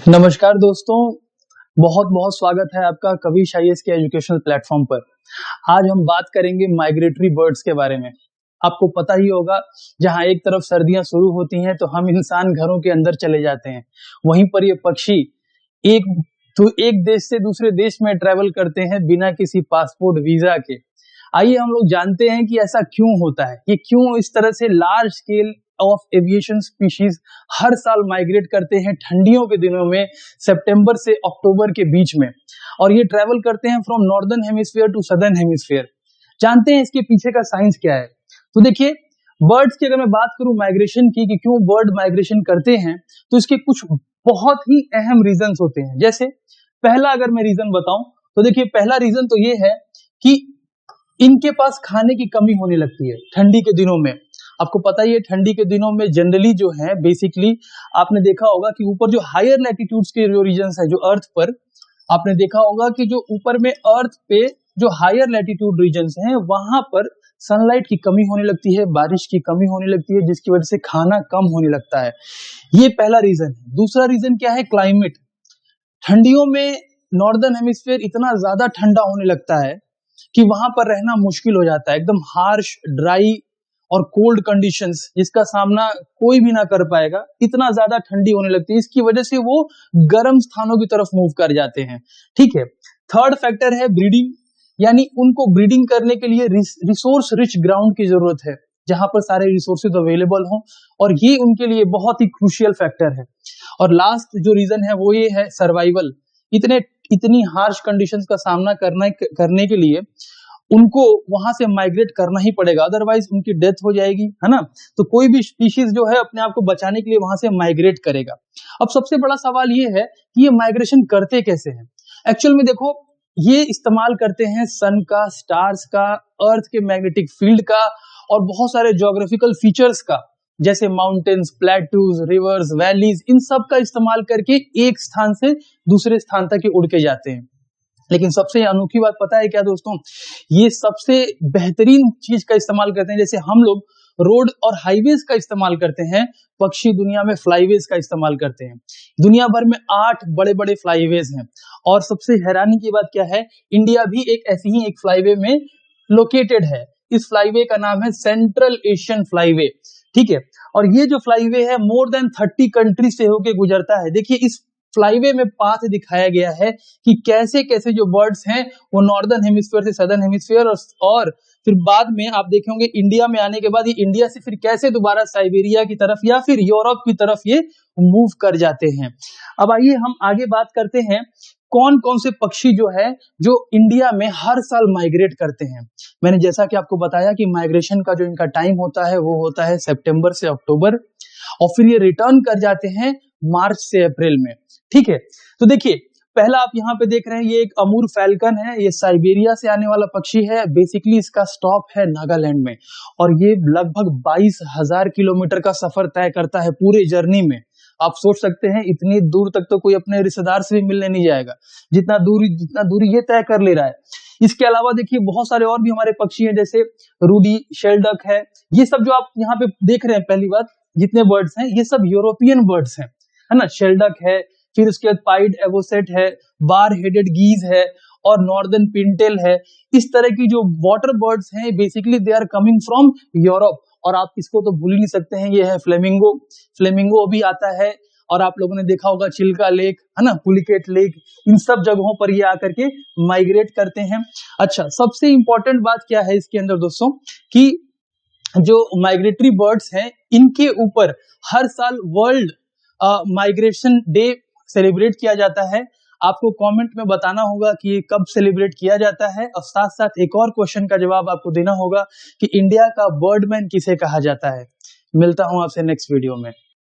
नमस्कार दोस्तों, बहुत बहुत स्वागत है आपका कविश आईएएस के एजुकेशनल प्लेटफॉर्म पर। आज हम बात करेंगे माइग्रेटरी बर्ड्स के बारे में। आपको पता ही होगा, जहां एक तरफ सर्दियां शुरू होती हैं तो हम इंसान घरों के अंदर चले जाते हैं, वहीं पर ये पक्षी एक देश से दूसरे देश में ट्रेवल करते हैं बिना किसी पासपोर्ट वीजा के। आइए हम लोग जानते हैं कि ऐसा क्यों होता है, ये क्यों इस तरह से large scale of aviation species हर साल माइग्रेट करते हैं ठंडियों के दिनों में, सितंबर से अक्टूबर के बीच में, और ये ट्रेवल करते हैं from northern hemisphere to southern hemisphere. जानते हैं इसके पीछे का साइंस क्या है। तो देखिए, बर्ड्स की अगर मैं बात करूं माइग्रेशन की, कि क्यों बर्ड माइग्रेशन करते हैं, तो इसके कुछ बहुत ही अहम रीजंस होते हैं। जैसे पहला अगर मैं रीजन बताऊं तो देखिए, पहला रीजन तो ये है कि इनके पास खाने की कमी होने लगती है ठंडी के दिनों में। आपको पता ही है, ठंडी के दिनों में जनरली जो है, बेसिकली आपने देखा होगा कि ऊपर जो हायर लैटिट्यूड्स के जो रीजन्स है, जो अर्थ पर, आपने देखा होगा कि जो ऊपर में अर्थ पे जो हायर लैटिट्यूड रीजन्स हैं, वहां पर सनलाइट की कमी होने लगती है, बारिश की कमी होने लगती है, जिसकी वजह से खाना कम होने लगता है। ये पहला रीजन है। दूसरा रीजन क्या है? क्लाइमेट। ठंडियों में नॉर्दर्न हेमिस्फीयर इतना ज्यादा ठंडा होने लगता है कि वहां पर रहना मुश्किल हो जाता है। एकदम हार्श, ड्राई और कोल्ड कंडीशंस, जिसका सामना कोई भी ना कर पाएगा, इतना ज्यादा ठंडी होने लगती है। इसकी वजह से वो गर्म स्थानों की तरफ मूव कर जाते हैं। ठीक है। थर्ड फैक्टर है ब्रीडिंग, यानी उनको ब्रीडिंग करने के लिए रिसोर्स रिच ग्राउंड की जरूरत है, जहां पर सारे रिसोर्सेज अवेलेबल हों, और ये उनके लिए बहुत ही क्रूशियल फैक्टर है। और लास्ट जो रीजन है वो ये है सर्वाइवल। इतनी हार्श कंडीशंस का सामना करने के लिए उनको वहां से माइग्रेट करना ही पड़ेगा, अदरवाइज उनकी डेथ हो जाएगी, है ना। तो कोई भी स्पीशीज जो है अपने आप को बचाने के लिए वहां से माइग्रेट करेगा। अब सबसे बड़ा सवाल ये है कि ये माइग्रेशन करते कैसे हैं। एक्चुअल में देखो, ये इस्तेमाल करते हैं सन का, स्टार्स का, अर्थ के मैग्नेटिक फील्ड का, और बहुत सारे ज्योग्राफिकल फीचर्स का, जैसे माउंटेन्स, प्लेटूज, रिवर्स, वैलीज, इन सब का इस्तेमाल करके एक स्थान से दूसरे स्थान तक ये उड़ के जाते हैं। लेकिन सबसे अनोखी बात पता है क्या दोस्तों? ये सबसे बेहतरीन चीज का इस्तेमाल करते हैं। जैसे हम लोग रोड और हाईवेज का इस्तेमाल करते हैं, पक्षी दुनिया में फ्लाईवेज का इस्तेमाल करते हैं। दुनिया भर में 8 बड़े बड़े फ्लाईवेज हैं, और सबसे हैरानी की बात क्या है, इंडिया भी एक ऐसी ही एक फ्लाईवे में लोकेटेड है। इस फ्लाईवे का नाम है सेंट्रल एशियन फ्लाईवे। ठीक है। और ये जो फ्लाईवे है मोर देन 30 कंट्री से होके गुजरता है। देखिए, इस फ्लाईवे में पाथ दिखाया गया है कि कैसे कैसे जो बर्ड्स हैं वो नॉर्दर्न हेमिस्फीयर से सदर्न हेमिस्फीयर, और फिर बाद में आप देखे होंगे इंडिया में आने के बाद ये इंडिया से फिर कैसे दोबारा साइबेरिया की तरफ या फिर यूरोप की तरफ ये मूव कर जाते हैं। अब आइए हम आगे बात करते हैं, कौन कौन से पक्षी जो है जो इंडिया में हर साल माइग्रेट करते हैं। मैंने जैसा कि आपको बताया कि माइग्रेशन का जो इनका टाइम होता है वो होता है सितंबर से अक्टूबर, और फिर ये रिटर्न कर जाते हैं मार्च से अप्रैल में। ठीक है। तो देखिए, पहला आप यहाँ पे देख रहे हैं, ये एक अमूर फैल्कन है। ये साइबेरिया से आने वाला पक्षी है। बेसिकली इसका स्टॉप है नागालैंड में, और ये लगभग 22,000 किलोमीटर का सफर तय करता है पूरे जर्नी में। आप सोच सकते हैं, इतनी दूर तक तो कोई अपने रिश्तेदार से भी मिलने नहीं जाएगा, जितना दूरी ये तय कर ले रहा है। इसके अलावा देखिए, बहुत सारे और भी हमारे पक्षी हैं, जैसे रूडी, शेल्डक है। ये सब जो आप यहाँ पे देख रहे हैं, पहली बात, जितने बर्ड्स हैं ये सब यूरोपियन बर्ड्स हैं, है ना। शेल्डक है, फिर उसके बाद पाइड एवोसेट है, बार हेडेड गीज है, और नॉर्दर्न पिंटेल है। इस तरह की जो वाटर बर्ड्स हैं, basically they are coming from Europe. और आप इसको तो भूल ही नहीं सकते हैं, ये है फ्लेमिंगो। फ्लेमिंगो भी आता है, और आप लोगों ने देखा होगा चिल्का लेक, है ना, पुलिकेट लेक, इन सब जगहों पर ये आकर के माइग्रेट करते हैं। अच्छा, सबसे इंपॉर्टेंट बात क्या है इसके अंदर दोस्तों, कि जो माइग्रेटरी बर्ड्स हैं, इनके ऊपर हर साल वर्ल्ड माइग्रेशन डे सेलिब्रेट किया जाता है। आपको कमेंट में बताना होगा कि ये कब सेलिब्रेट किया जाता है, और साथ साथ एक और क्वेश्चन का जवाब आपको देना होगा कि इंडिया का बर्डमैन किसे कहा जाता है। मिलता हूं आपसे नेक्स्ट वीडियो में।